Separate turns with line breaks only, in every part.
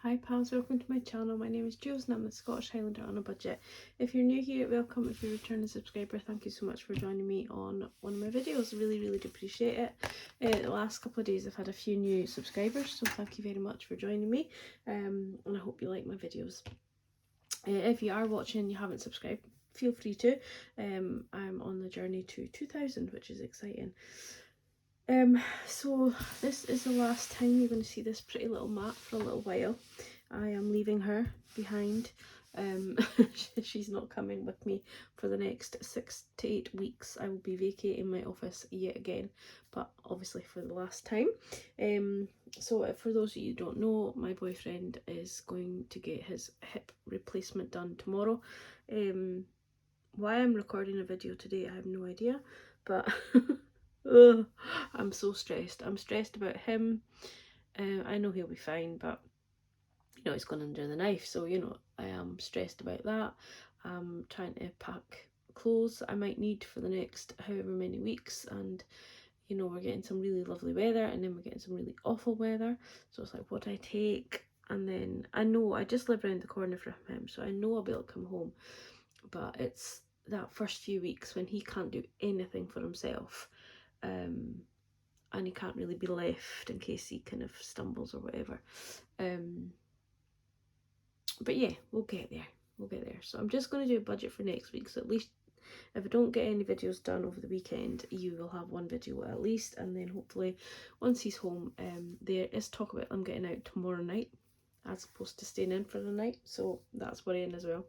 Hi pals, welcome to my channel. My name is Julz and I'm the Scottish Highlander on a budget. If you're new here, welcome. If you're a returning subscriber, thank you so much for joining me on one of my videos. Really do appreciate it. The last couple of days I've had a few new subscribers, so thank you very much for joining me, and I hope you like my videos. If you are watching and you haven't subscribed, feel free to. I'm on the journey to 2000, which is exciting. So this is the last time you're going to see this pretty little mat for a little while. I am leaving her behind. She's not coming with me for the next 6 to 8 weeks. I will be vacating my office yet again, but obviously for the last time. So for those of you who don't know, my boyfriend is going to get his hip replacement done tomorrow. Why I'm recording a video today, I have no idea, but ugh, I'm so stressed. I'm stressed about him. I know he'll be fine, but you know, he's gone under the knife, so you know, I am stressed about that. I'm trying to pack clothes I might need for the next however many weeks, and you know, we're getting some really lovely weather and then we're getting some really awful weather, so it's like, what do I take? And then I know I just live around the corner from him, so I know I'll be able to come home, but it's that first few weeks when he can't do anything for himself, and he can't really be left in case he kind of stumbles or whatever. But yeah, we'll get there. So I'm just going to do a budget for next week, so at least if I don't get any videos done over the weekend, you will have one video at least, and then hopefully once he's home, there is talk about I'm getting out tomorrow night as opposed to staying in for the night, so that's worrying as well.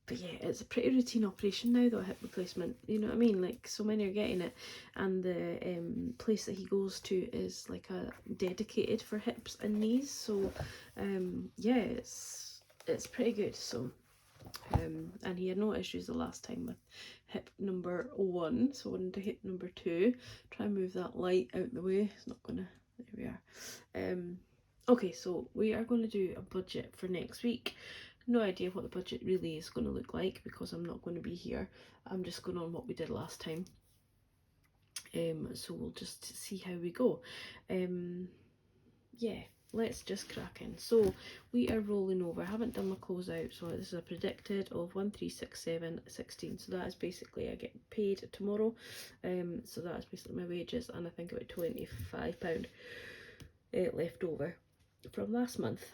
But yeah, it's a pretty routine operation now though, a hip replacement, you know what I mean, like so many are getting it, and the place that he goes to is like a dedicated for hips and knees, so yeah, it's pretty good. So and he had no issues the last time with hip number 1, so we're into hip number 2. Try and move that light out the way, it's not gonna, there we are. Okay, so we are going to do a budget for next week. No idea what the budget really is going to look like because I'm not going to be here. I'm just going on what we did last time. So we'll just see how we go. Yeah, let's just crack in. So we are rolling over. I haven't done my close out, so this is a predicted of 1367.16. So that is basically I get paid tomorrow. So that is basically my wages, and I think about £25 left over from last month.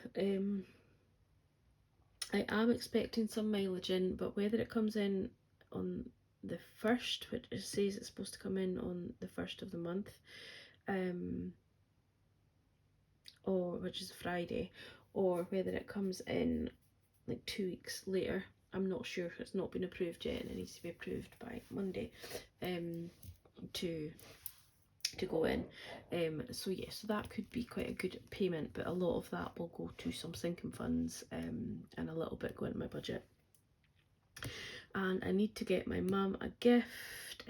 I am expecting some mileage in, but whether it comes in on the 1st, which it says it's supposed to come in on the 1st of the month, or which is Friday, or whether it comes in like 2 weeks later, I'm not sure. It's not been approved yet, and it needs to be approved by Monday to go in. So yeah, so that could be quite a good payment, but a lot of that will go to some sinking funds, and a little bit go into my budget. And I need to get my mum a gift,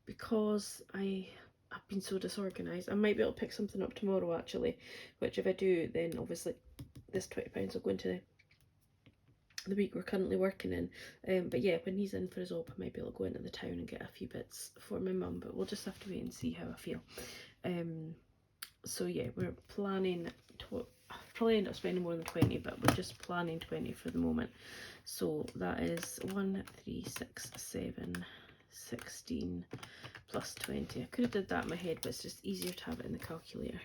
because I've been so disorganised. I might be able to pick something up tomorrow actually, which if I do, then obviously this £20 will go into the week we're currently working in. But yeah, when he's in for his op, I might be able to go into the town and get a few bits for my mum, but we'll just have to wait and see how I feel. So yeah, we're planning to probably end up spending more than 20, but we're just planning 20 for the moment. So that is 1, 3, 6, 7, 16 plus 20. I could have did that in my head, but it's just easier to have it in the calculator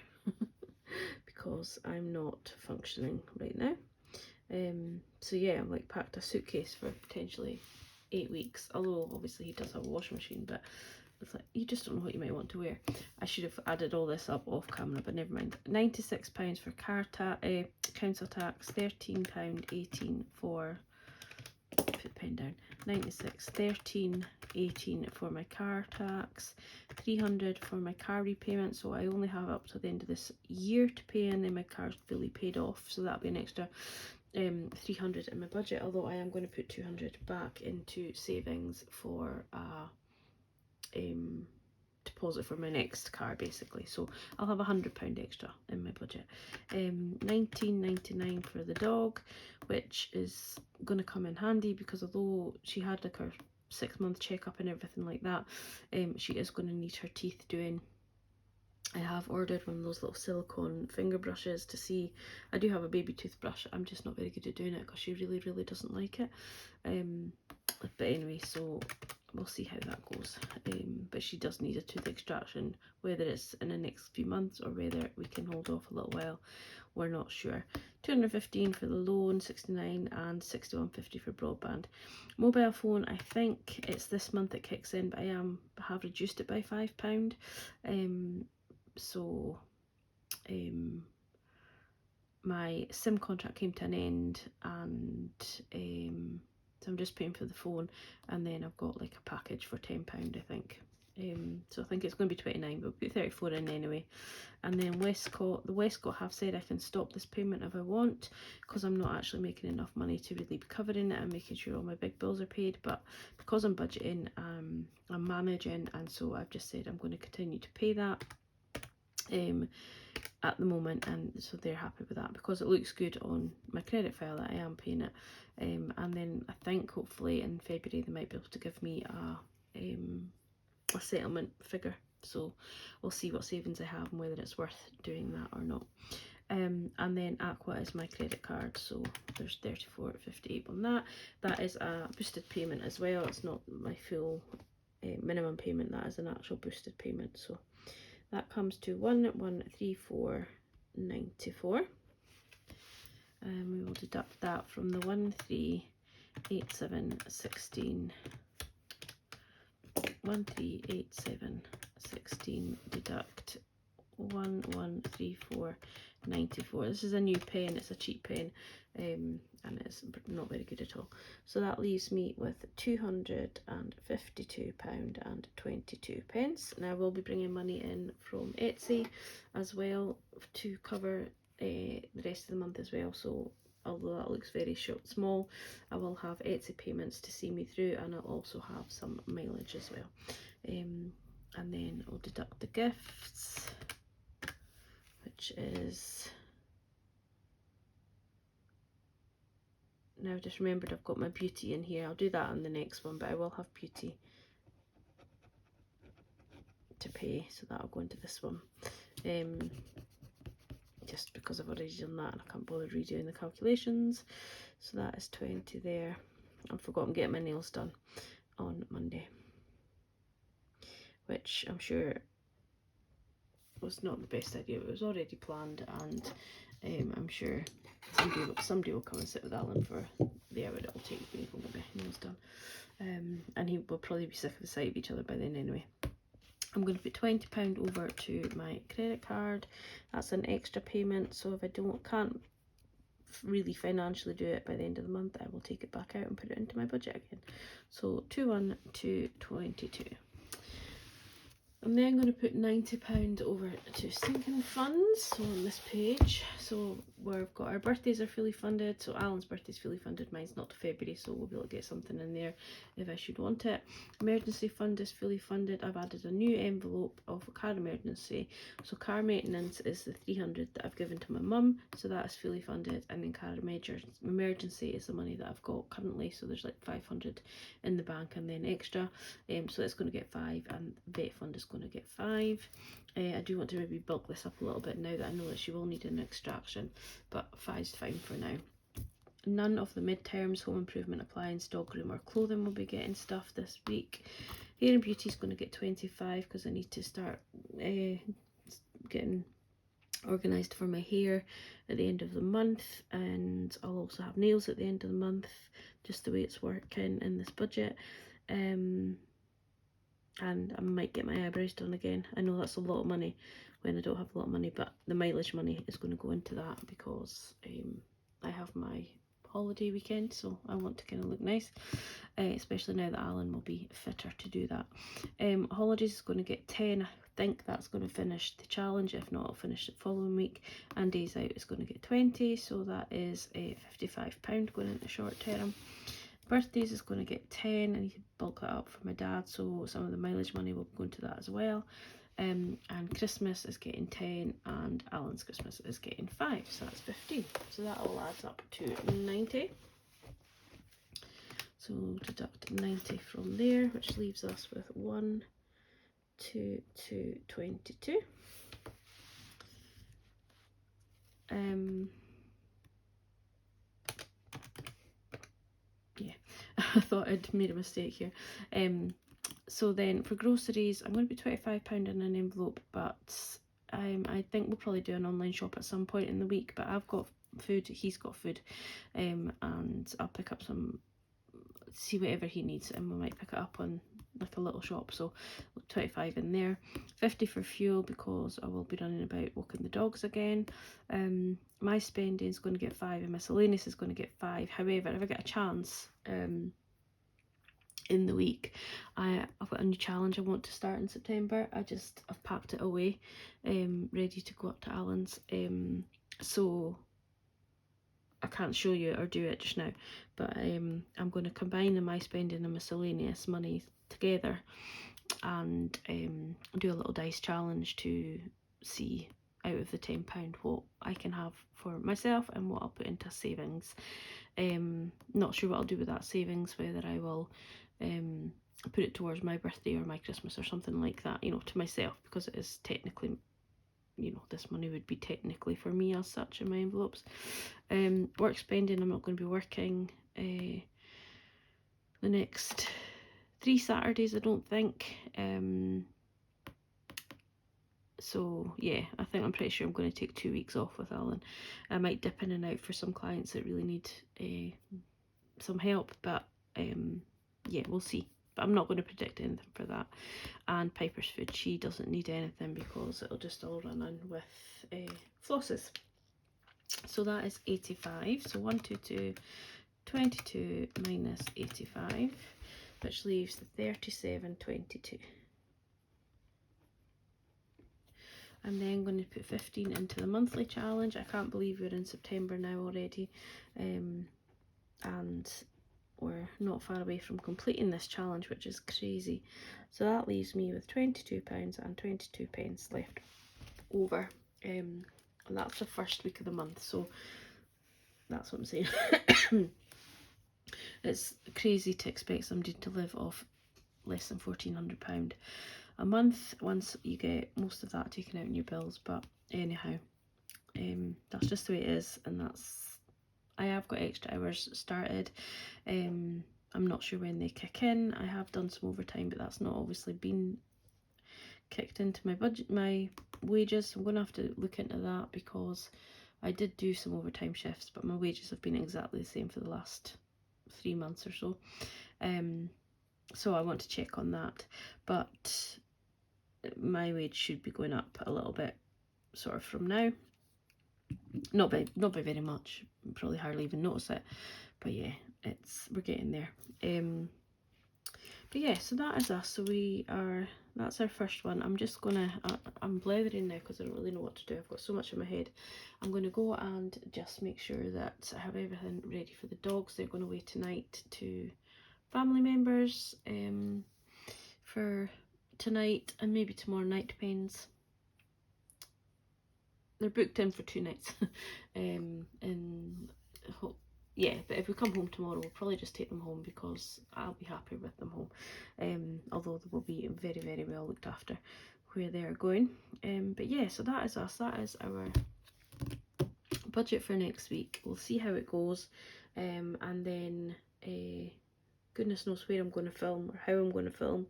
because I'm not functioning right now. So yeah, I've like packed a suitcase for potentially 8 weeks, although obviously he does have a washing machine, but it's like, you just don't know what you might want to wear. I should have added all this up off camera, but never mind. £96 for council tax, £13.18 for, put the pen down, 96, 13.18 for my car tax, 300 for my car repayment, so I only have up to the end of this year to pay, and then my car's fully paid off, so that'll be an extra 300 in my budget, although I am going to put 200 back into savings for deposit for my next car basically, so I'll have £100 extra in my budget. £19.99 for the dog, which is going to come in handy because although she had like her 6-month checkup and everything like that, she is going to need her teeth doing I have ordered one of those little silicone finger brushes to see. I do have a baby toothbrush. I'm just not very good at doing it because she really, really doesn't like it. But anyway, so we'll see how that goes. But she does need a tooth extraction, whether it's in the next few months or whether we can hold off a little while. We're not sure. 215 for the loan, 69 and 61.50 for broadband. Mobile phone, I think it's this month it kicks in, but I have reduced it by £5. So my SIM contract came to an end, and so I'm just paying for the phone, and then I've got like a package for £10, I think. So I think it's going to be 29, but we'll put 34 in anyway. And then the Westcott have said I can stop this payment if I want, because I'm not actually making enough money to really be covering it and making sure all my big bills are paid. But because I'm budgeting, I'm managing, and so I've just said I'm going to continue to pay that at the moment, and so they're happy with that because it looks good on my credit file that I am paying it. And then I think hopefully in February they might be able to give me a settlement figure, so we'll see what savings I have and whether it's worth doing that or not. And then Aqua is my credit card, so there's 34.58 on that. That is a boosted payment as well. It's not my full minimum payment, that is an actual boosted payment, so that comes to 1,134.94. And we will deduct that from the 1387.16. 1387.16 deduct 1,134.94. This is a new pen, it's a cheap pen, and it's not very good at all. So that leaves me with £252.22. Now I will be bringing money in from Etsy as well to cover the rest of the month as well. So although that looks very small, I will have Etsy payments to see me through, and I'll also have some mileage as well. And then I'll deduct the gifts, which is, now I've just remembered I've got my beauty in here. I'll do that on the next one, but I will have beauty to pay, so that'll go into this one. Just because I've already done that and I can't bother redoing the calculations. So that is 20 there. I've forgotten to get my nails done on Monday, which I'm sure was not the best idea. It was already planned, and I'm sure somebody will come and sit with Alan for the hour it'll take me to get my nails done. And he will probably be sick of the sight of each other by then anyway. I'm going to put £20 over to my credit card. That's an extra payment, so if I can't really financially do it by the end of the month, I will take it back out and put it into my budget again. So 21222. I'm then going to put £90 over to sinking funds, so on this page. So we've got our birthdays are fully funded, so Alan's birthday's fully funded, mine's not to February, so we'll be able to get something in there if I should want it. Emergency fund is fully funded. I've added a new envelope of car emergency, so car maintenance is the 300 that I've given to my mum, so that is fully funded, and then car emergency is the money that I've got currently, so there's like 500 in the bank and then extra, so it's going to get 5, and vet fund is going to get 5. I do want to maybe bulk this up a little bit now that I know that she will need an extraction, but 5 is fine for now. None of the midterms, home improvement, appliance, dog groom or clothing will be getting stuff this week. Hair and beauty is going to get 25 because I need to start getting organised for my hair at the end of the month, and I'll also have nails at the end of the month, just the way it's working in this budget. And I might get my eyebrows done again. I know that's a lot of money when I don't have a lot of money, but the mileage money is going to go into that because I have my holiday weekend, so I want to kind of look nice, especially now that Alan will be fitter to do that. Holidays is going to get 10. I think that's going to finish the challenge. If not, I'll finish the following week. And days out is going to get 20, so that is £55 going into short term. Birthdays is going to get 10. I need to bulk that up for my dad, so some of the mileage money will go into that as well. And Christmas is getting 10, and Alan's Christmas is getting 5, so that's 15. So that all adds up to 90. So deduct 90 from there, which leaves us with 122.22. Yeah, I thought I'd made a mistake here. So then for groceries, I'm going to put £25 in an envelope, but I think we'll probably do an online shop at some point in the week. But I've got food, he's got food, and I'll pick up some, see whatever he needs, and we might pick it up on like a little shop. So 25 in there, 50 for fuel because I will be running about walking the dogs again. My spending is going to get 5 and miscellaneous is going to get 5. However, if I get a chance in the week, I've got a new challenge I want to start in September. I've packed it away, ready to go up to Alan's. So I can't show you or do it just now, but I'm going to combine my spending and miscellaneous money together and do a little dice challenge to see out of the £10 what I can have for myself and what I'll put into savings. Not sure what I'll do with that savings, whether I will put it towards my birthday or my Christmas or something like that, you know, to myself, because it is technically, you know, this money would be technically for me as such in my envelopes. Work spending, I'm not going to be working the next 3 Saturdays, I don't think. So yeah, I'm pretty sure I'm going to take 2 weeks off with Alan. I might dip in and out for some clients that really need some help, but yeah, we'll see. But I'm not going to predict anything for that. And Piper's food, she doesn't need anything because it'll just all run in with flosses. So that is 85. So 122, 22 minus 85, which leaves 37.22. I'm then going to put 15 into the monthly challenge. I can't believe we're in September now already, and we're not far away from completing this challenge, which is crazy. So that leaves me with £22 and 22 pence left over, and that's the first week of the month. So that's what I'm saying. It's crazy to expect somebody to live off less than £1,400 a month once you get most of that taken out in your bills. But anyhow, that's just the way it is, and I have got extra hours started. I'm not sure when they kick in. I have done some overtime, but that's not obviously been kicked into my budget, my wages. I'm going to have to look into that because I did do some overtime shifts, but my wages have been exactly the same for the last 3 months or so. So I want to check on that, but my wage should be going up a little bit sort of from now. Not by very much, probably hardly even notice it, but yeah, we're getting there. But yeah, so that is us. So that's our first one. I'm just gonna, I'm blethering now because I don't really know what to do. I've got so much in my head. I'm gonna go and just make sure that I have everything ready for the dogs. They're going away tonight to family members for tonight and maybe tomorrow night, depends. They're booked in for 2 nights. Yeah, but if we come home tomorrow, we'll probably just take them home because I'll be happy with them home. Although they will be very, very well looked after where they're going. But yeah, so that is us. That is our budget for next week. We'll see how it goes. And then goodness knows where I'm going to film or how I'm going to film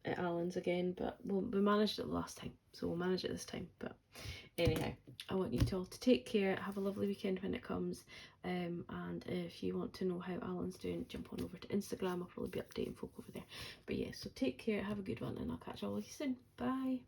at Alan's again. But we managed it last time, so we'll manage it this time. But anyhow, I want you all to take care, have a lovely weekend when it comes, and if you want to know how Alan's doing, jump on over to Instagram. I'll probably be updating folk over there. But yeah, so take care, have a good one, and I'll catch all of you soon. Bye.